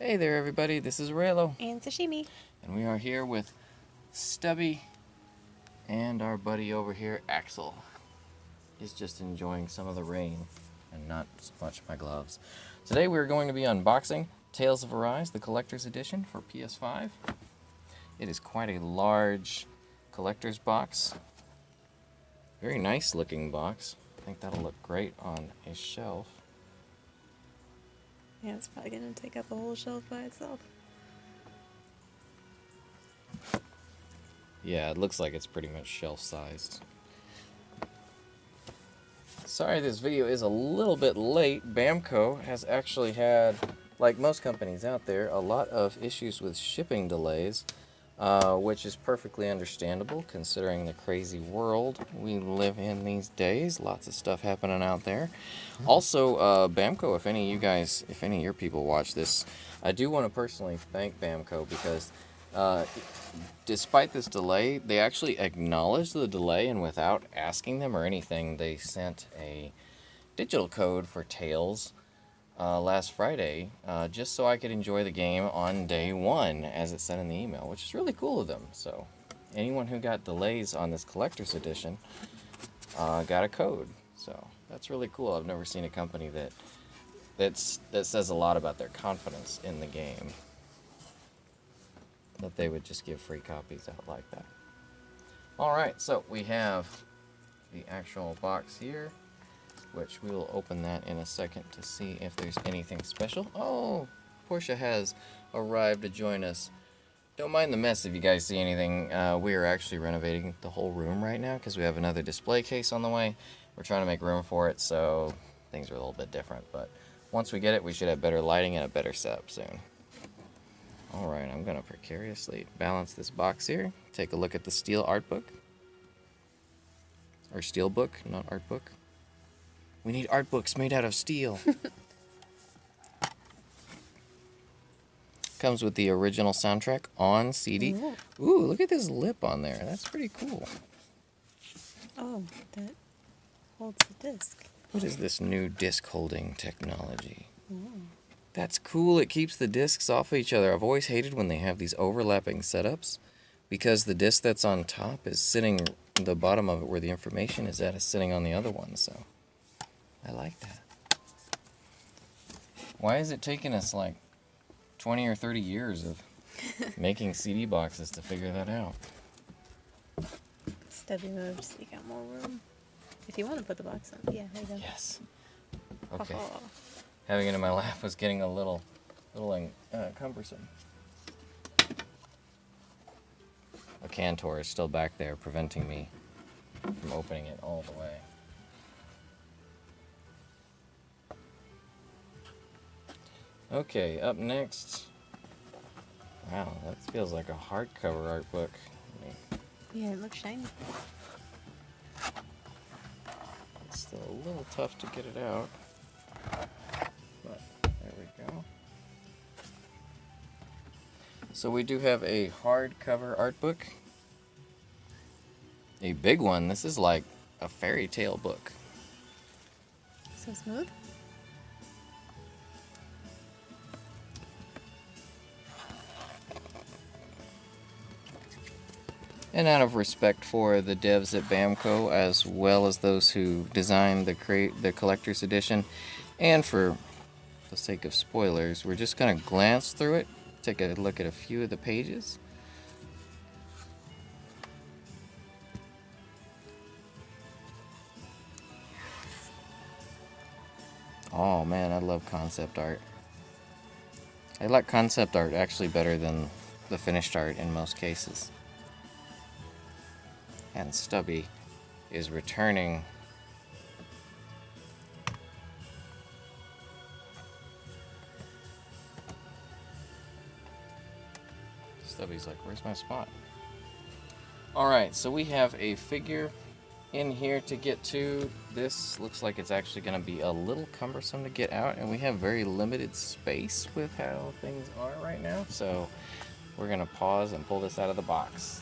Hey there everybody, this is Raylo. And sashimi. And we are here with Stubby and our buddy over here, Axel. He's just enjoying some of the rain and not so much my gloves. Today we're going to be unboxing Tales of Arise, the Collector's Edition for PS5. It is quite a large collector's box. Very nice looking box. I think that'll look great on a shelf. Yeah, it's probably going to take up a whole shelf by itself. Yeah, it looks like it's pretty much shelf-sized. Sorry this video is a little bit late. Bamco has actually had, like most companies out there, a lot of issues with shipping delays, which is perfectly understandable considering the crazy world we live in these days. Lots of stuff happening out there. Also, Bamco, if any of your people watch this, I do want to personally thank Bamco because despite this delay, they actually acknowledged the delay, and without asking them or anything, they sent a digital code for Tales last Friday, just so I could enjoy the game on day one, as it said in the email, which is really cool of them. So anyone who got delays on this collector's edition got a code. So that's really cool. I've never seen a company that says a lot about their confidence in the game, that they would just give free copies out like that. Alright, so we have the actual box here, which we will open that in a second to see if there's anything special. Oh, Portia has arrived to join us. Don't mind the mess if you guys see anything. We are actually renovating the whole room right now because we have another display case on the way. We're trying to make room for it, so things are a little bit different. But once we get it, we should have better lighting and a better setup soon. Alright, I'm going to precariously balance this box here. Take a look at the steel art book. Or steelbook, not art book. We need art books made out of steel. Comes with the original soundtrack on CD. Ooh, look at this lip on there. That's pretty cool. Oh, that holds the disc. What is this new disc holding technology? Oh. That's cool. It keeps the discs off of each other. I've always hated when they have these overlapping setups because the disc that's on top is sitting, the bottom of it where the information is at is sitting on the other one, so I like that. Why is it taking us like 20 or 30 years of making CD boxes to figure that out? Stubby mode so you got more room. If you want to put the box on. Yeah, there you go. Yes. Okay. Having it in my lap was getting a little cumbersome. The Cantor is still back there preventing me from opening it all the way. Okay, up next. Wow, that feels like a hardcover art book. Yeah, it looks shiny. It's still a little tough to get it out. But there we go. So we do have a hardcover art book. A big one. This is like a fairy tale book. So smooth. And out of respect for the devs at Bamco, as well as those who designed the collector's edition, and for the sake of spoilers, we're just going to glance through it, take a look at a few of the pages. Oh man, I love concept art. I like concept art actually better than the finished art in most cases. And Stubby is returning. Stubby's like, where's my spot? Alright, so we have a figure in here to get to. This looks like it's actually going to be a little cumbersome to get out, and we have very limited space with how things are right now, so we're going to pause and pull this out of the box.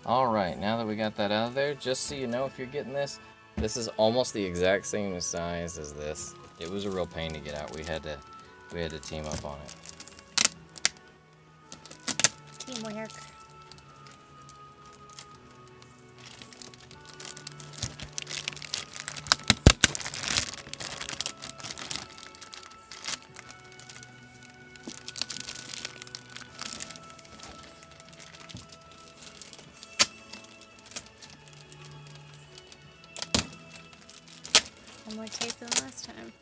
Alright, now that we got that out of there, just so you know, if you're getting this, this is almost the exact same size as this. It was a real pain to get out. We had to we had to team up on it. Teamwork. More tape than last time.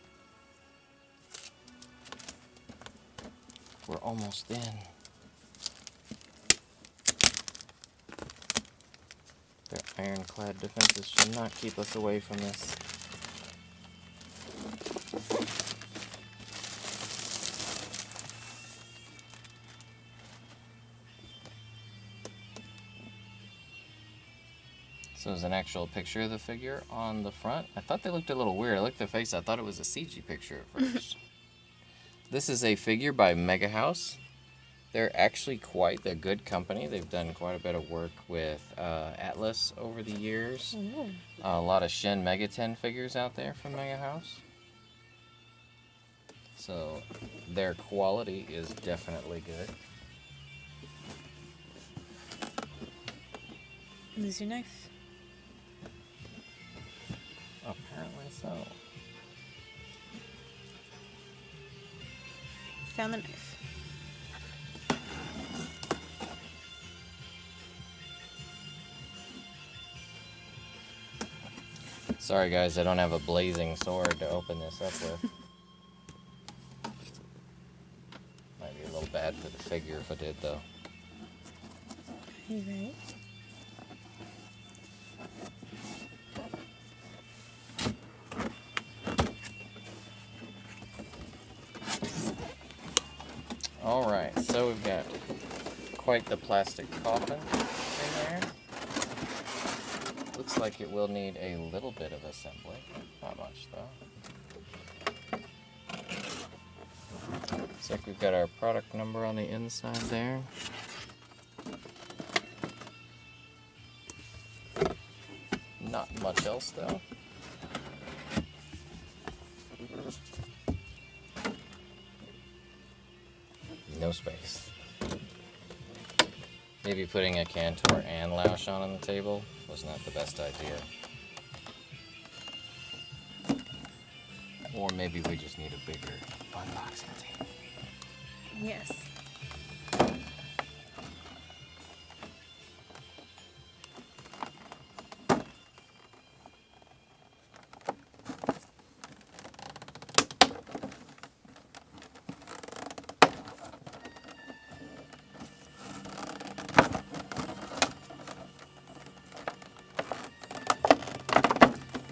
We're almost in. Their ironclad defenses should not keep us away from this. So there's an actual picture of the figure on the front. I thought they looked a little weird. I looked at their face, I thought it was a CG picture at first. This is a figure by Mega House. They're actually quite a good company. They've done quite a bit of work with Atlas over the years. Ooh. A lot of Shin Mega 10 figures out there from Mega House. So their quality is definitely good. Lose your knife. Apparently so. Found the knife. Sorry guys, I don't have a blazing sword to open this up with. Might be a little bad for the figure if I did though. You right? Alright, so we've got quite the plastic coffin in there. Looks like it will need a little bit of assembly. Not much though. Looks like we've got our product number on the inside there. Not much else though. No space. Maybe putting a Cantor and Lausch on the table was not the best idea. Or maybe we just need a bigger unboxing table. Yes.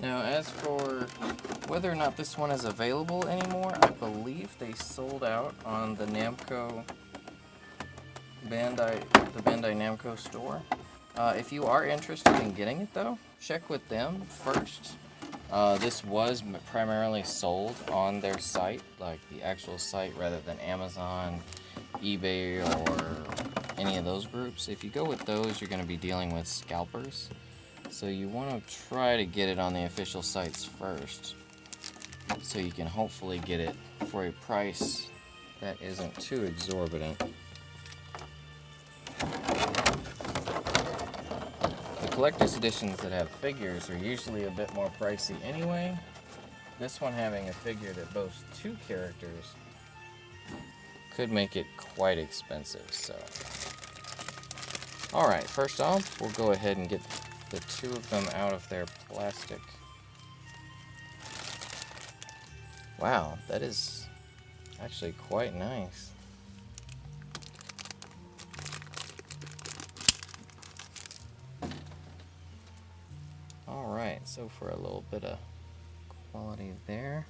Now, as for whether or not this one is available anymore, I believe they sold out on the Namco the Bandai Namco store. If you are interested in getting it though, check with them first. This was primarily sold on their site, like the actual site, rather than Amazon, eBay, or any of those groups. If you go with those, you're going to be dealing with scalpers. So you want to try to get it on the official sites first, so you can hopefully get it for a price that isn't too exorbitant. The collector's editions that have figures are usually a bit more pricey anyway. This one having a figure that boasts 2 characters could make it quite expensive. So, alright, first off, we'll go ahead and get the 2 of them out of their plastic. Wow, that is actually quite nice. Alright, so for a little bit of quality there,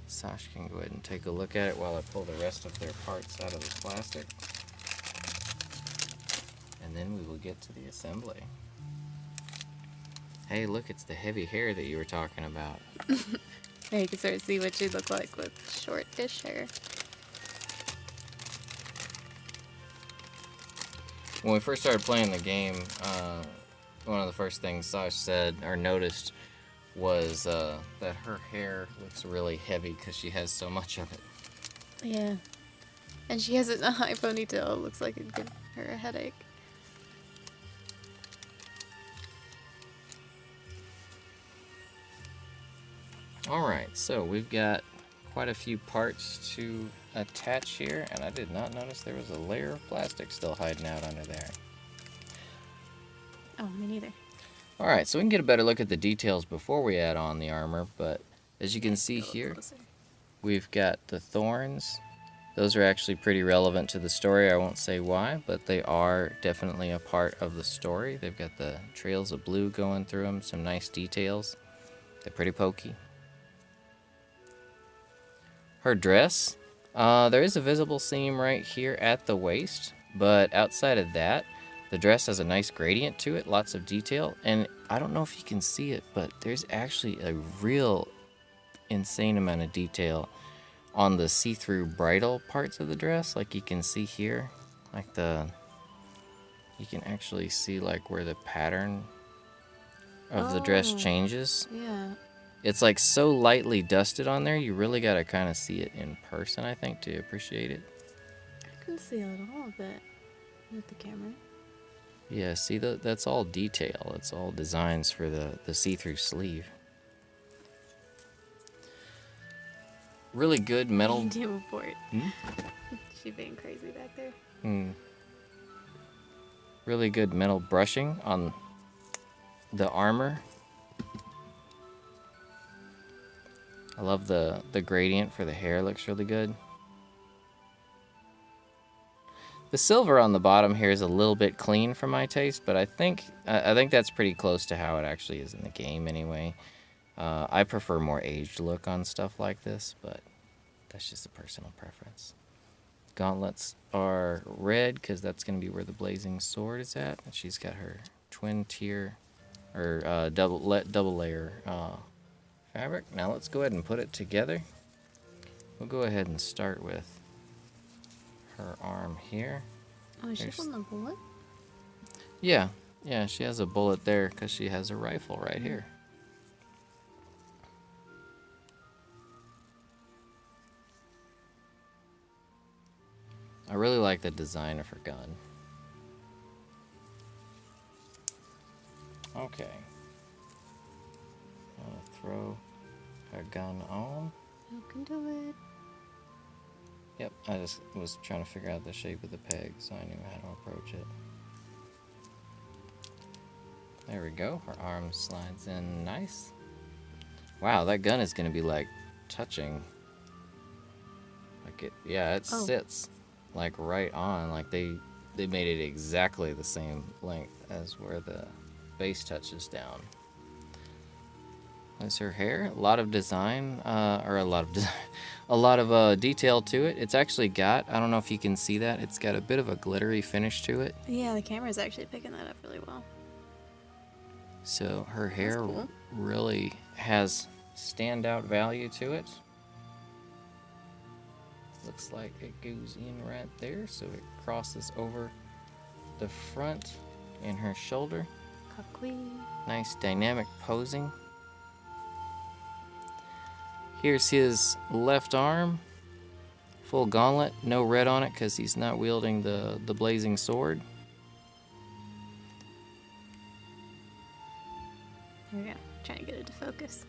Sash can go ahead and take a look at it while I pull the rest of their parts out of the plastic. And then we will get to the assembly. Hey, look, it's the heavy hair that you were talking about. Now you can sort of see what she'd look like with short-ish hair. When we first started playing the game, one of the first things Sash said or noticed was that her hair looks really heavy because she has so much of it. Yeah. And she has a high ponytail. It looks like it'd give her a headache. Alright, so we've got quite a few parts to attach here, and I did not notice there was a layer of plastic still hiding out under there. Oh, me neither. Alright, so we can get a better look at the details before we add on the armor, but as you can see here, we've got the thorns. Those are actually pretty relevant to the story. I won't say why, but they are definitely a part of the story. They've got the trails of blue going through them, some nice details. They're pretty pokey. Her dress, there is a visible seam right here at the waist, but outside of that, the dress has a nice gradient to it, lots of detail, and I don't know if you can see it, but there's actually a real insane amount of detail on the see-through bridle parts of the dress, like you can see here, like you can actually see like where the pattern of the dress changes. Yeah. It's like so lightly dusted on there, you really gotta kind of see it in person, I think, to appreciate it. I can see it all of it with the camera. Yeah, see, that's all detail. It's all designs for the see-through sleeve. Really good metal. Do report. She being crazy back there. Really good metal brushing on the armor. I love the gradient for the hair, looks really good. The silver on the bottom here is a little bit clean for my taste, but I think that's pretty close to how it actually is in the game anyway. I prefer more aged look on stuff like this, but that's just a personal preference. Gauntlets are red because that's going to be where the blazing sword is at. And she's got her twin tier or double layer fabric. Now let's go ahead and put it together. We'll go ahead and start with her arm here. Oh, is she holding a bullet? Yeah, she has a bullet there because she has a rifle right here. I really like the design of her gun. Okay. I'll throw her gun on. You can do it. Yep, I just was trying to figure out the shape of the peg so I knew how to approach it. There we go. Her arm slides in nice. Wow, that gun is going to be like touching. Like it, yeah, it sits like right on. Like they made it exactly the same length as where the base touches down. That's her hair. A lot of design, a lot of detail to it. It's actually got, I don't know if you can see that, it's got a bit of a glittery finish to it. Yeah, the camera's actually picking that up really well. So her hair cool. really has standout value to it. Looks like it goes in right there, so it crosses over the front and her shoulder. Cocky. Nice dynamic posing. Here's his left arm. Full gauntlet, no red on it because he's not wielding the blazing sword. Here we go. Trying to get it to focus.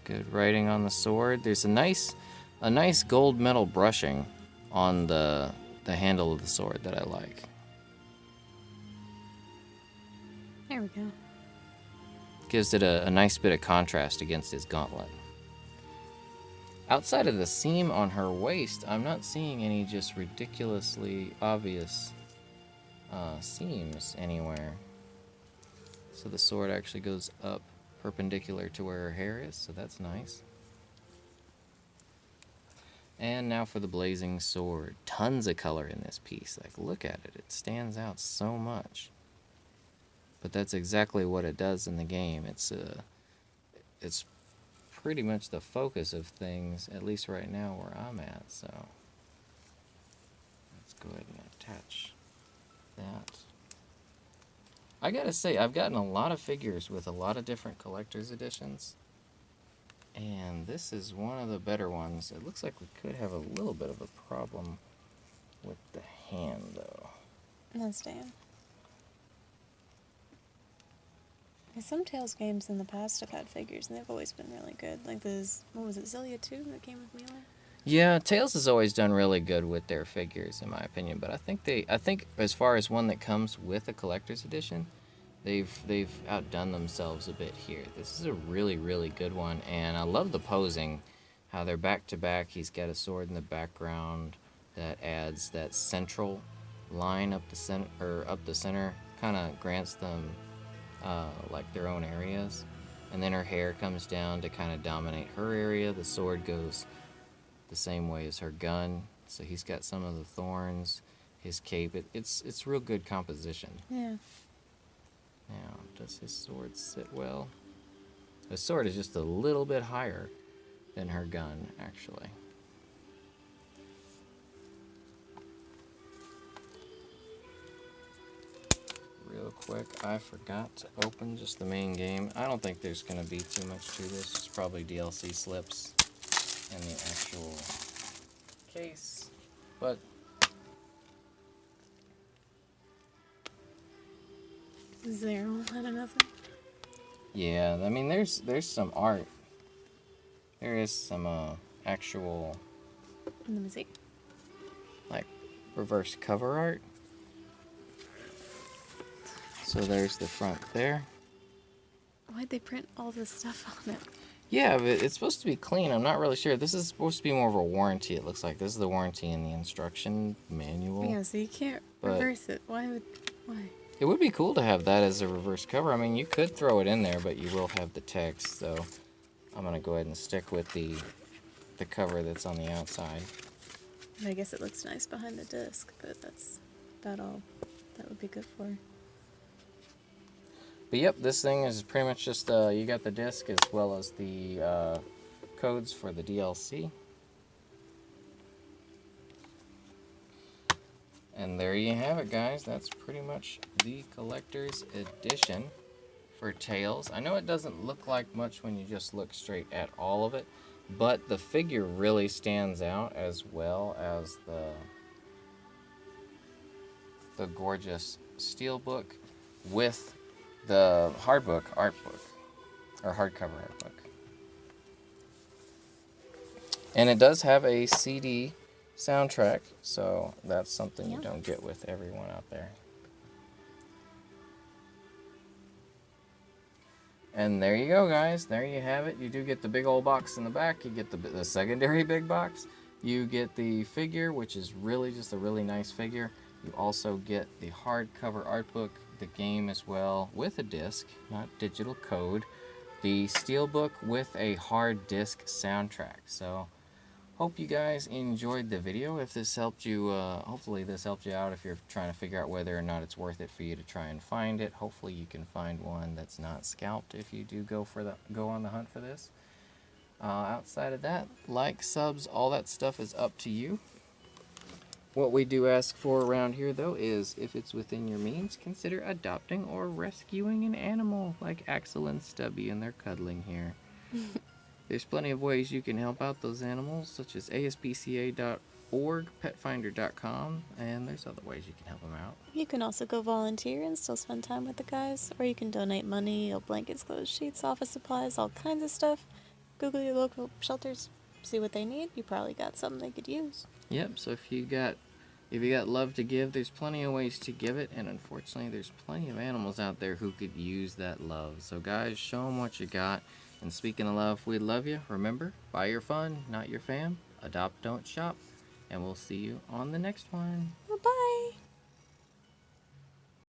Good writing on the sword. There's a nice gold metal brushing on the handle of the sword that I like. There we go. Gives it a nice bit of contrast against his gauntlet. Outside of the seam on her waist, I'm not seeing any just ridiculously obvious seams anywhere. So the sword actually goes up perpendicular to where her hair is, so that's nice. And now for the blazing sword. Tons of color in this piece. Like, look at it. It stands out so much. But that's exactly what it does in the game. It's pretty much the focus of things, at least right now where I'm at. So let's go ahead and attach that. I gotta say, I've gotten a lot of figures with a lot of different collector's editions. And this is one of the better ones. It looks like we could have a little bit of a problem with the hand, though. That's damn. Some Tales games in the past have had figures, and they've always been really good. Like this, what was it, Zillia 2 that came with Mila? Yeah, Tails has always done really good with their figures, in my opinion. But I think as far as one that comes with a collector's edition, they've outdone themselves a bit here. This is a really, really good one, and I love the posing, how they're back to back. He's got a sword in the background that adds that central line up the center, kind of grants them like their own areas, and then her hair comes down to kind of dominate her area. The sword goes the same way as her gun, so he's got some of the thorns. His cape, it's real good composition. Yeah. Now, does his sword sit well? His sword is just a little bit higher than her gun, actually. Real quick, I forgot to open just the main game. I don't think there's going to be too much to this. It's probably DLC slips and the actual case. But Zero out of nothing. yeah, I mean, there's some art. There is some actual, Let me see. like, reverse cover art. So there's the front there. Why'd they print all this stuff on it? Yeah, but it's supposed to be clean. I'm not really sure. This is supposed to be more of a warranty, it looks like. This is the warranty in the instruction manual. Yeah, so you can't reverse it. Why? It would be cool to have that as a reverse cover. I mean, you could throw it in there, but you will have the text, so I'm going to go ahead and stick with the cover that's on the outside. I guess it looks nice behind the disc, but that's about all that would be good for. But yep, this thing is pretty much just, you got the disc as well as the codes for the DLC. And there you have it, guys. That's pretty much the collector's edition for Tails. I know it doesn't look like much when you just look straight at all of it, but the figure really stands out, as well as the gorgeous steelbook with the hardbook art book, or hardcover art book. And it does have a CD soundtrack, so that's something you don't get with everyone out there. And there you go, guys. There you have it. You do get the big old box in the back. You get the secondary big box. You get the figure, which is really just a really nice figure. You also get the hardcover art book, the game as well, with a disc, not digital code. The steelbook with a hard disc soundtrack. So hope you guys enjoyed the video. If this helped you, hopefully this helped you out if you're trying to figure out whether or not it's worth it for you to try and find it. Hopefully you can find one that's not scalped if you do go on the hunt for this. Outside of that, like, subs, all that stuff is up to you. What we do ask for around here, though, is if it's within your means, consider adopting or rescuing an animal like Axel and Stubby, and they're cuddling here. There's plenty of ways you can help out those animals, such as aspca.org, petfinder.com, and there's other ways you can help them out. You can also go volunteer and still spend time with the guys, or you can donate money, blankets, clothes, sheets, office supplies, all kinds of stuff. Google your local shelters, see what they need. You probably got something they could use. Yep, so if you got love to give, there's plenty of ways to give it, and unfortunately there's plenty of animals out there who could use that love. So guys, show them what you got. And speaking of love, we love you. Remember, buy your fun, not your fam. Adopt, don't shop. And we'll see you on the next one.